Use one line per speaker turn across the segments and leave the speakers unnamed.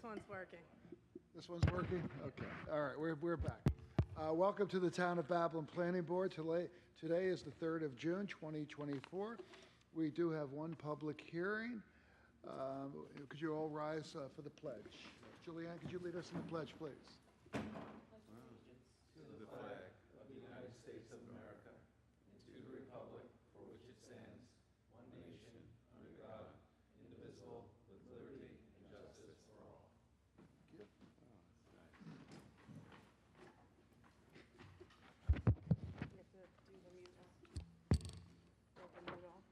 one's working.
This one's working? Okay. All right, we're back. Welcome to the Town of Babylon Planning Board. Today is the 3rd of June, 2024. We do have one public hearing. Could you all rise for the pledge? Julianne, could you lead us in the pledge, please?
To the flag of the United States of America and to the republic for which it stands, one nation, under God, indivisible, with liberty and justice for all.
Thank you.
You have to do the mute off. Open mute off.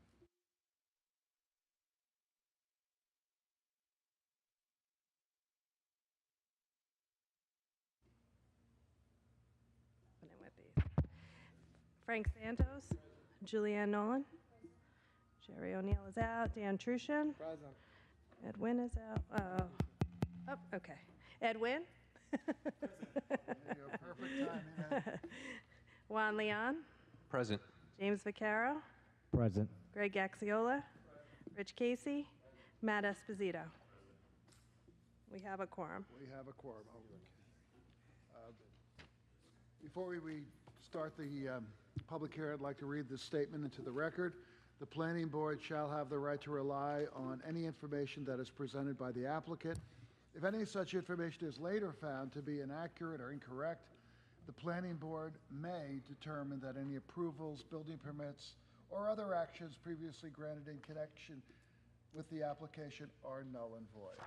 Open it with these. Frank Santos, Julianne Nolan, Jerry O'Neill is out, Dan Trushin.
Present.
Ed Wynn is out. Oh, okay. Ed Wynn?
There you go. Perfect timing. Ed.
Juan Leon,
Present.
James Vaccaro,
Present.
Greg Gaxiola, Rich Casey, Matt Esposito. We have a quorum.
We have a quorum. Before we start the public hearing, I'd like to read this statement into the record. The planning board shall have the right to rely on any information that is presented by the applicant. If any such information is later found to be inaccurate or incorrect, the planning board may determine that any approvals, building permits, or other actions previously granted in connection with the application are null and void.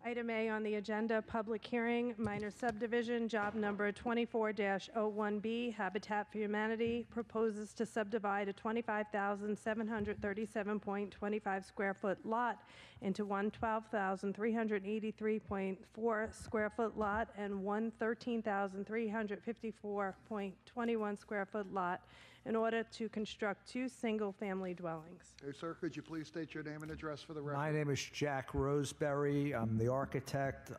Item A on the agenda, public hearing, minor subdivision, job number 24-01B, Habitat for Humanity proposes to subdivide a 25,737.25 square foot lot into one 12,383.4 square foot lot and one 13,354.21 square foot lot in order to construct two single-family dwellings.
Hey, sir, could you please state your name and address for the record?
My name is Jack Roseberry. I'm the architect.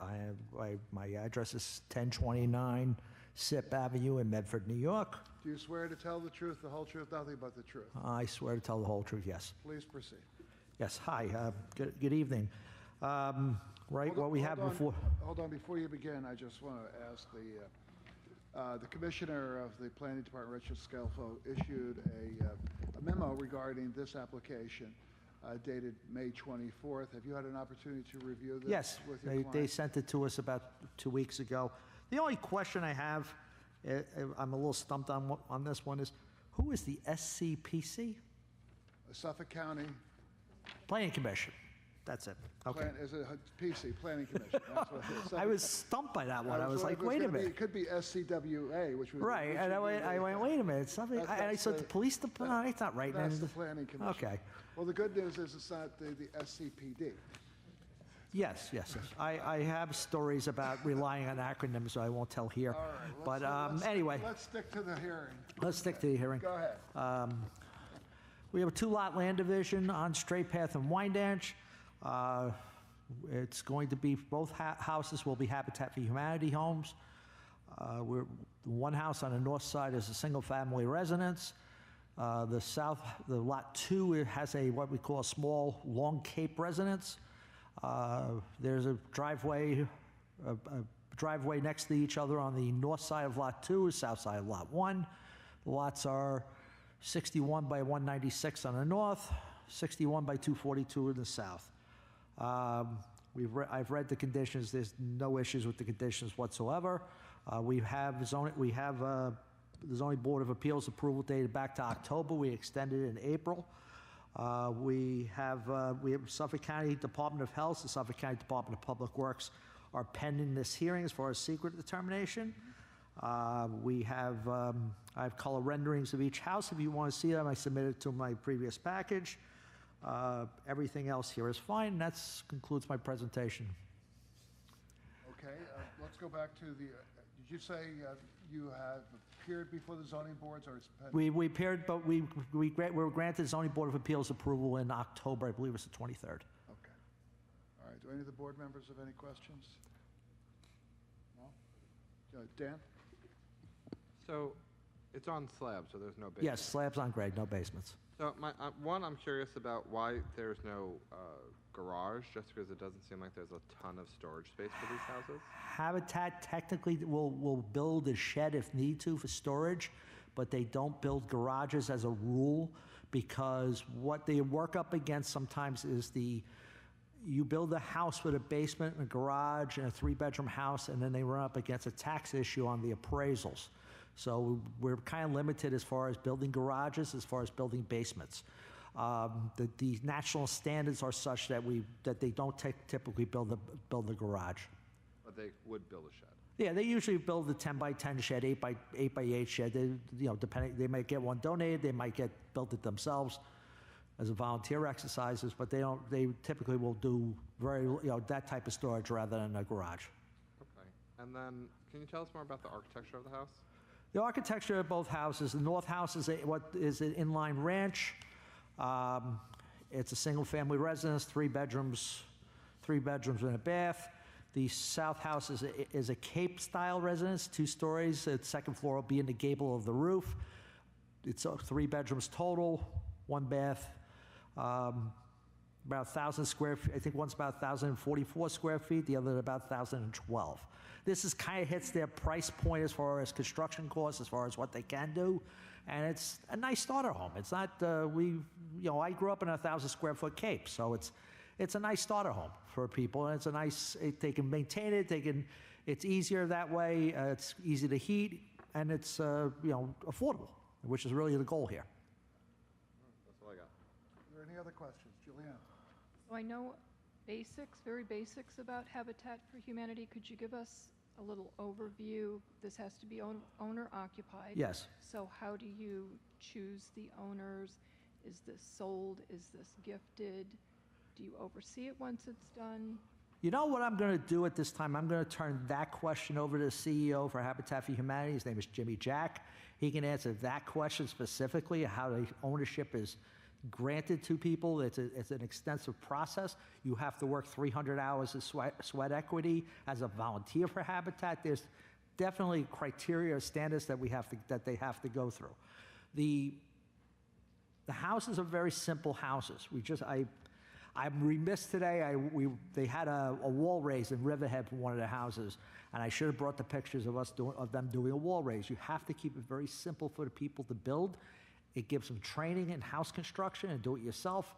My address is 1029 Sip Avenue in Medford, New York.
Do you swear to tell the truth, the whole truth, nothing but the truth?
I swear to tell the whole truth, yes.
Please proceed.
Yes, hi. Good evening. What we have before...
Hold on, before you begin, I just want to ask the commissioner of the planning department, Richard Scelfo, issued a memo regarding this application dated May 24th. Have you had an opportunity to review this
Yes,
with your
they
client?
sent it to us about 2 weeks ago. The only question I have, I'm a little stumped on this one, is who is the SCPC?
Suffolk County
Planning Commission. That's it. Okay.
Is it PC, Planning Commission? That's what it is.
I was stumped by that one. I was like, wait a minute.
It could be SCWA, which would
Right, and I went, wait a minute, something. I said the police department. No, it's not right.
That's the Planning Commission.
Okay.
Well, the good news is it's not the SCPD.
Yes. I have stories about relying on acronyms, so I won't tell here.
All right.
But
anyway,
anyway,
let's stick to the hearing.
let's stick to the hearing.
Go ahead.
We have a 2-lot land division on Straight Path and Wyandanch. It's going to be, both houses will be Habitat for Humanity homes. One house on the north side is a single-family residence. The lot 2 has what we call a small long cape residence. There's a driveway next to each other on the north side of lot 2, south side of lot 1. The lots are 61 by 196 on the north, 61 by 242 in the south. I've read the conditions. There's no issues with the conditions whatsoever. We have the zoning board of appeals approval dated back to October. We extended it in April. We have Suffolk County Department of Health and Suffolk County Department of Public Works are pending this hearing as far as secret determination. I have color renderings of each house. If you want to see them, I submitted to my previous package. Everything else here is fine. That concludes my presentation.
Okay, let's go back to the, did you say you have appeared before the zoning boards or it's pending?
We appeared, but we were granted zoning board of appeals approval in October. I believe it's the 23rd.
Okay. All right, do any of the board members have any questions? No? Dan?
So it's on slab, so there's no basement.
Yes, slabs on grade, no basements.
So I'm curious about why there's no garage, just because it doesn't seem like there's a ton of storage space for these houses.
Habitat technically will build a shed if need to for storage, but they don't build garages as a rule, because what they work up against sometimes is you build a house with a basement and a garage and a 3-bedroom house, and then they run up against a tax issue on the appraisals. So we're kind of limited as far as building garages, as far as building basements. The national standards are such that they don't typically build a garage.
But they would build a shed.
Yeah, they usually build a 10 by 10 shed, 8 by 8 shed. Depending, they might get one donated, they might get built it themselves as a volunteer exercises, but they typically will do that type of storage rather than a garage.
Okay. And then, can you tell us more about the architecture of the house?
The architecture of both houses, the north house is what is an inline ranch. It's a single-family residence, 3 bedrooms and a bath. The south house is a Cape-style residence, 2 stories. The second floor will be in the gable of the roof. It's 3 bedrooms total, 1 bath, about 1,000 square feet. I think one's about 1,044 square feet, the other about 1,012. This is kind of hits their price point as far as construction costs, as far as what they can do, and it's a nice starter home. It's not I grew up in a 1,000 square foot Cape, so it's a nice starter home for people, and they can maintain it. It's easier that way. It's easy to heat, and it's affordable, which is really the goal here.
That's all I got.
Are there any other questions? Julianne?
So I know very basics about Habitat for Humanity. Could you give us a little overview? This has to be owner occupied.
Yes.
So how do you choose the owners? Is this sold? Is this gifted? Do you oversee it once it's done?
You know what I'm going to do at this time? I'm going to turn that question over to the CEO for Habitat for Humanity. His name is Jimmy Jack. He can answer that question specifically, how the ownership is granted to people. It's an extensive process. You have to work 300 hours of sweat equity as a volunteer for Habitat. There's definitely criteria or standards that they have to go through. The houses are very simple houses. I'm remiss today. They had a wall raise in Riverhead for one of the houses, and I should have brought the pictures of them doing a wall raise. You have to keep it very simple for the people to build. It gives them training in house construction and do it yourself.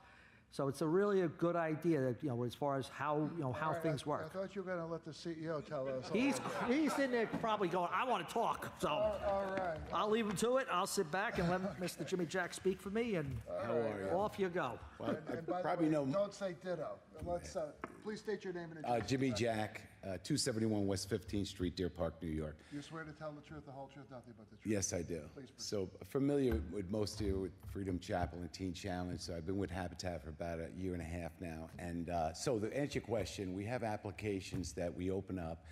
So it's really a good idea that, as far as how things work.
I thought you were going to let the CEO tell us.
He's in there probably going, I want to talk. So
All right.
I'll leave him to it. I'll sit back and let Mr. Jimmy Jack speak for me, and off you go.
Well,
And by
probably
the way,
know
don't say ditto. Let's, please state your name and address.
Jimmy Jack, 271 West 15th Street, Deer Park, New York.
You swear to tell the truth, the whole truth, nothing but the truth?
Yes, I do.
Please proceed.
So familiar with most of you with Freedom Chapel and Teen Challenge. So I've been with Habitat for about a year and a half now. And so to answer your question, we have applications that we open up,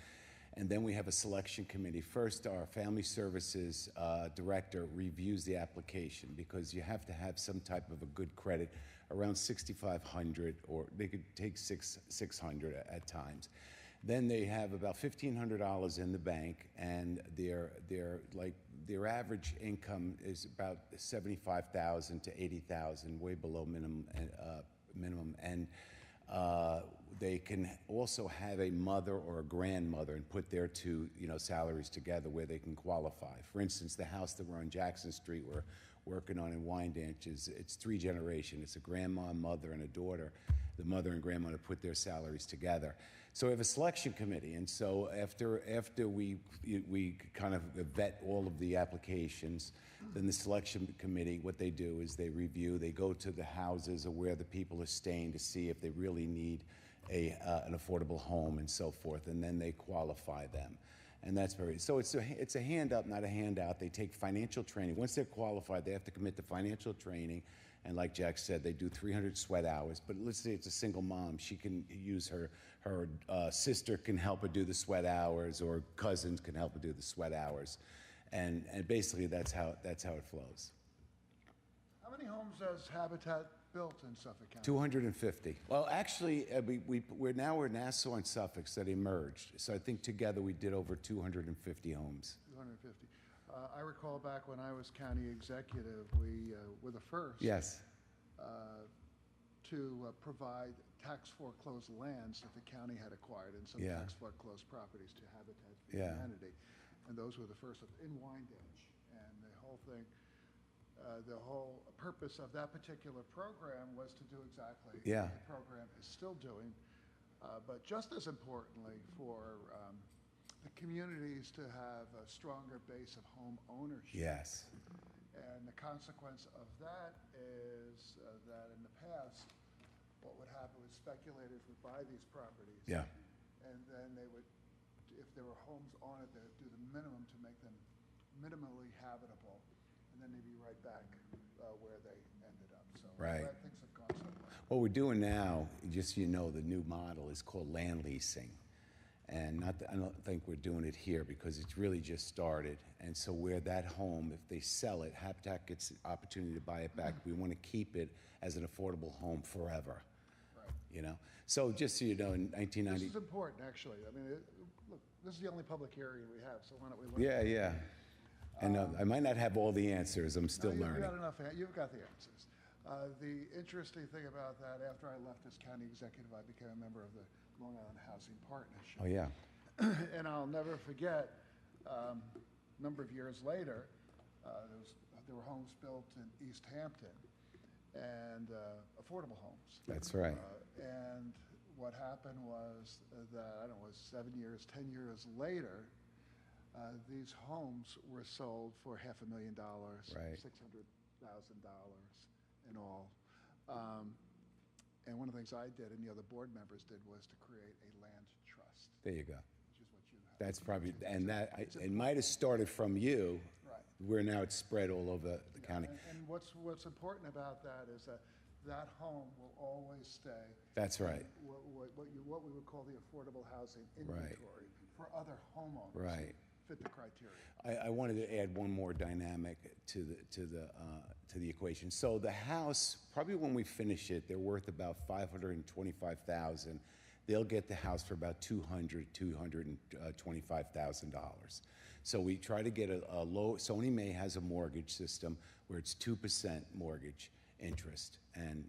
and then we have a selection committee. First, our family services director reviews the application, because you have to have some type of a good credit, around 6,500, or they could take 600 at times. Then they have about $1,500 in the bank, and their average income is about 75,000 to 80,000, way below minimum. And they can also have a mother or a grandmother and put their two salaries together where they can qualify. For instance, the house that we're on Jackson Street we're working on in Wyandanch it's 3 generations. It's a grandma, mother, and a daughter. The mother and grandmother put their salaries together. So we have a selection committee, and so after we kind of vet all of the applications, then the selection committee, what they do is they review, they go to the houses of where the people are staying to see if they really need an affordable home and so forth, and then they qualify them. And that's so it's a hand up, not a handout. They take financial training. Once they're qualified, they have to commit to financial training. And like Jack said, they do 300 sweat hours. But let's say it's a single mom. She can use her sister can help her do the sweat hours, or cousins can help her do the sweat hours. And basically that's how it flows.
How many homes has Habitat built in Suffolk County?
250. Well, actually, we're Nassau and Suffolk that emerged. So I think together we did over 250 homes.
250. I recall back when I was county executive, we were the first
Yes,
to provide tax foreclosed lands that the county had acquired and some
Yeah.
tax foreclosed properties to Habitat for
Yeah.
Humanity. And those were the first in Wyandanch. And the whole thing, the whole purpose of that particular program was to do exactly
Yeah.
what the program is still doing. But just as importantly, for the communities to have a stronger base of home ownership.
yes,
And the consequence of that is that in the past, what would happen was speculators would buy these properties.
yeah,
And then they would, if there were homes on it, they would do the minimum to make them minimally habitable. And then they'd be right back where they ended up. So I'm
Right.
glad things have gone so well.
What we're doing now, just so you know, the new model is called land leasing. And not, I don't think we're doing it here because it's really just started. And so where that home, if they sell it, Habitat gets the opportunity to buy it back. We want to keep it as an affordable home forever,
Right.
you know? So just so you know, in
This
1990,
is important, actually. I mean, look, this is the only public hearing we have, so why don't we look?
yeah, yeah. And I might not have all the answers, I'm still
No,
learning.
you've got the answers. The interesting thing about that, after I left as county executive, I became a member of the Long Island Housing Partnership.
Oh, yeah,
And I'll never forget, a number of years later, there were homes built in East Hampton, and affordable homes.
that's right.
And what happened was that, I don't know, it was 7 years, 10 years later, these homes were sold for $500,000,
Right.
$600,000 in all. And one of the things I did and the other board members did was to create a land trust,
There you go.
which is what you have.
That's probably, and that, it might have started from you.
Right.
Where now it's spread all over the county.
And what's important about that is that that home will always stay.
That's right.
in what we would call the affordable housing inventory for other homeowners. who
Right.
Fit the criteria.
I wanted to add one more dynamic to the equation. So the house, probably when we finish it, they're worth about $525,000. They'll get the house for about $225,000. So we try to get a low. Sony May has a mortgage system where it's 2% mortgage interest, and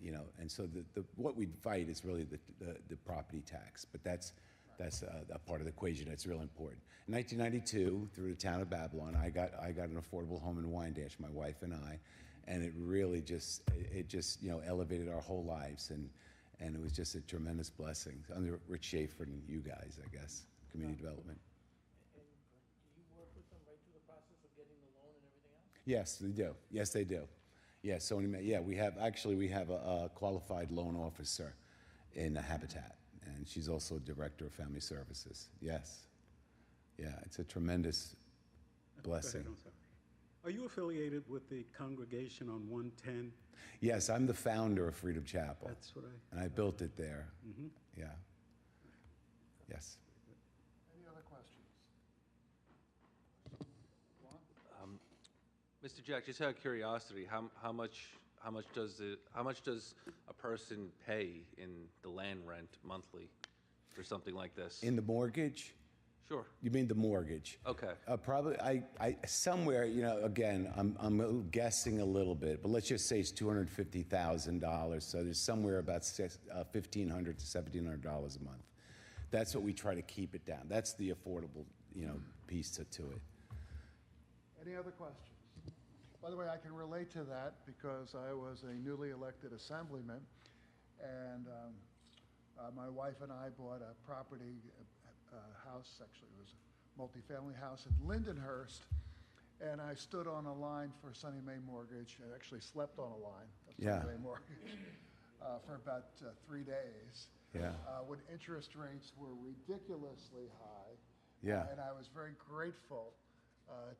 so what we fight is really the property tax, but that's a part of the equation that's real important. In 1992, through the town of Babylon, I got an affordable home in Wyandanch, my wife and I, and it really just elevated our whole lives, and it was just a tremendous blessing under Rich Schaefer and you guys, I guess, community development.
And do you work with them right through the process of getting the loan and everything else?
Yes, they do. Yes, they do. Yeah, Sony May. Yeah, we have a qualified loan officer in Habitat, and she's also director of family services. Yes. Yeah, it's a tremendous blessing.
Go ahead, I'm sorry. Are you affiliated with the congregation on 110?
Yes, I'm the founder of Freedom Chapel,
That's what
and I built it there. Yeah. Yes.
Any other questions?
Mr. Jack, just out of curiosity, how much does a person pay in the land rent monthly for something like this?
In the mortgage?
Sure.
You mean the mortgage?
Okay.
Probably, I somewhere, again, I'm guessing a little bit, but let's just say it's $250,000. So there's somewhere about $1,500 to $1,700 a month. That's what we try to keep it down. That's the affordable, piece to it.
Any other questions? By the way, I can relate to that because I was a newly elected assemblyman, and my wife and I bought a property, house, actually it was a multifamily house in Lindenhurst, and I stood on a line for Sunny May Mortgage. I actually slept on a line of
Yeah.
Sunny May Mortgage for about 3 days.
Yeah.
When interest rates were ridiculously high.
Yeah.
And I was very grateful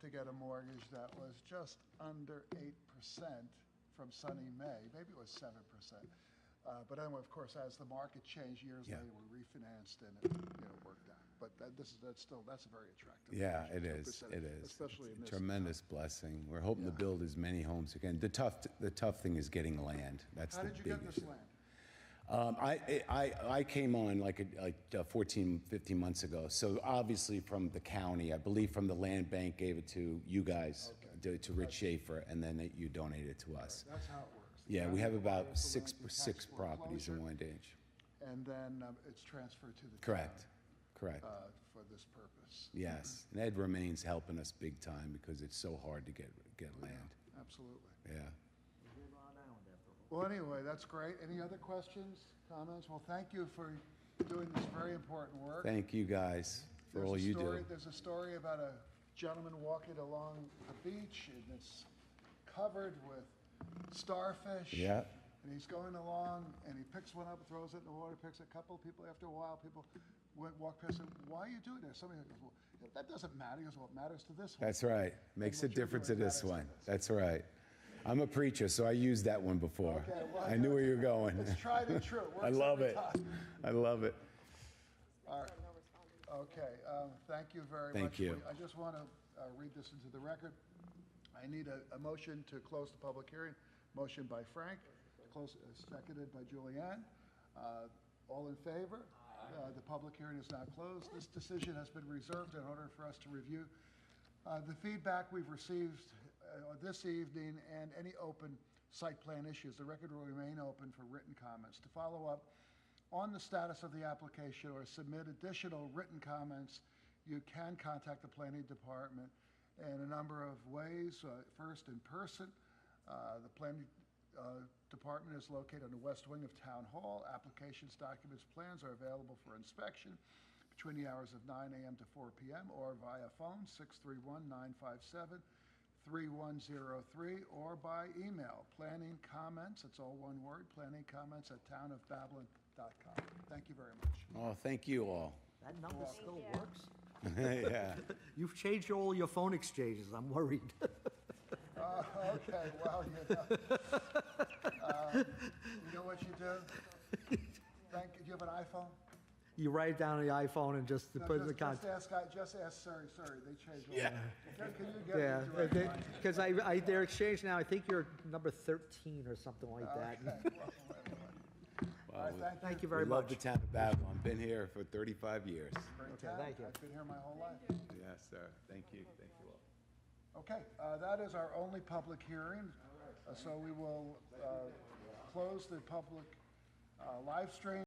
to get a mortgage that was just under 8% from Sunny May. Maybe it was 7%. But anyway, of course, as the market changed years
Yeah.
later, we refinanced and it worked out. But that's a very attractive.
Yeah,
mortgage,
it is.
10%,
It is.
Especially in this.
Tremendous blessing. We're hoping to build as many homes again. The tough thing is getting land. That's
How
the
did you
big
get this
issue.
land?
I came on like 14, 15 months ago. So obviously from the county, I believe from the land bank gave it to you guys, to Rich Schaefer, and then you donated it to us.
That's how it works.
Yeah, we have about
There's the
six
tax
properties in
foreclosure,
Wyandanch.
And then it's transferred to the town.
Correct, correct.
For this purpose.
Yes, and Ed remains helping us big time because it's so hard to get land.
Absolutely.
Yeah.
Well, anyway, that's great. Any other questions, comments? Well, thank you for doing this very important work.
Thank you guys for all you do.
There's a story about a gentleman walking along the beach, and it's covered with starfish.
Yeah.
And he's going along, and he picks one up, throws it in the water, picks a couple people. After a while, people walk past him. Why are you doing this? Somebody goes, well, that doesn't matter. He goes, well, it matters to this one.
That's right. Makes a
what you're
difference to
doing
this
matters to
one.
this.
That's right. I'm a preacher, so I used that one before.
Okay, well,
I knew where you were going.
It's tried and true. It
I
works
love
every
it.
time.
I love it.
All right. Okay, thank you very much.
Thank you.
I just want to read this into the record. I need a motion to close the public hearing. Motion by Frank, seconded by Julianne. All in favor? The public hearing is now closed. This decision has been reserved in order for us to review the feedback we've received this evening and any open site plan issues. The record will remain open for written comments. To follow up on the status of the application or submit additional written comments, you can contact the planning department in a number of ways. First, in person. The planning department is located on the west wing of Town Hall. Applications, documents, plans are available for inspection between the hours of 9 a.m. to 4 p.m. or via phone 631-957-3103 or by email. Planning comments, it's all one word, planning comments @townofbabylon.com. Thank you very much.
Oh, thank you all.
That number still works?
Yeah.
You've changed all your phone exchanges, I'm worried.
Okay, well, you know what you do? Do you have an iPhone?
You write it down on the iPhone and just
No,
put it in the contact.
just ask Siri, they changed all
Yeah.
that. Can you get
Yeah,
me direct line?
because they're exchanged now, I think you're number 13 or something like that.
Okay, well, all right, thank you.
Thank you very
We love
much.
the town of Babylon. Been here for 35 years.
Great
Okay,
town.
thank you.
I've been here my whole life.
Yes, sir. Thank you. Thank you all.
Okay, that is our only public hearing. So we will close the public live stream.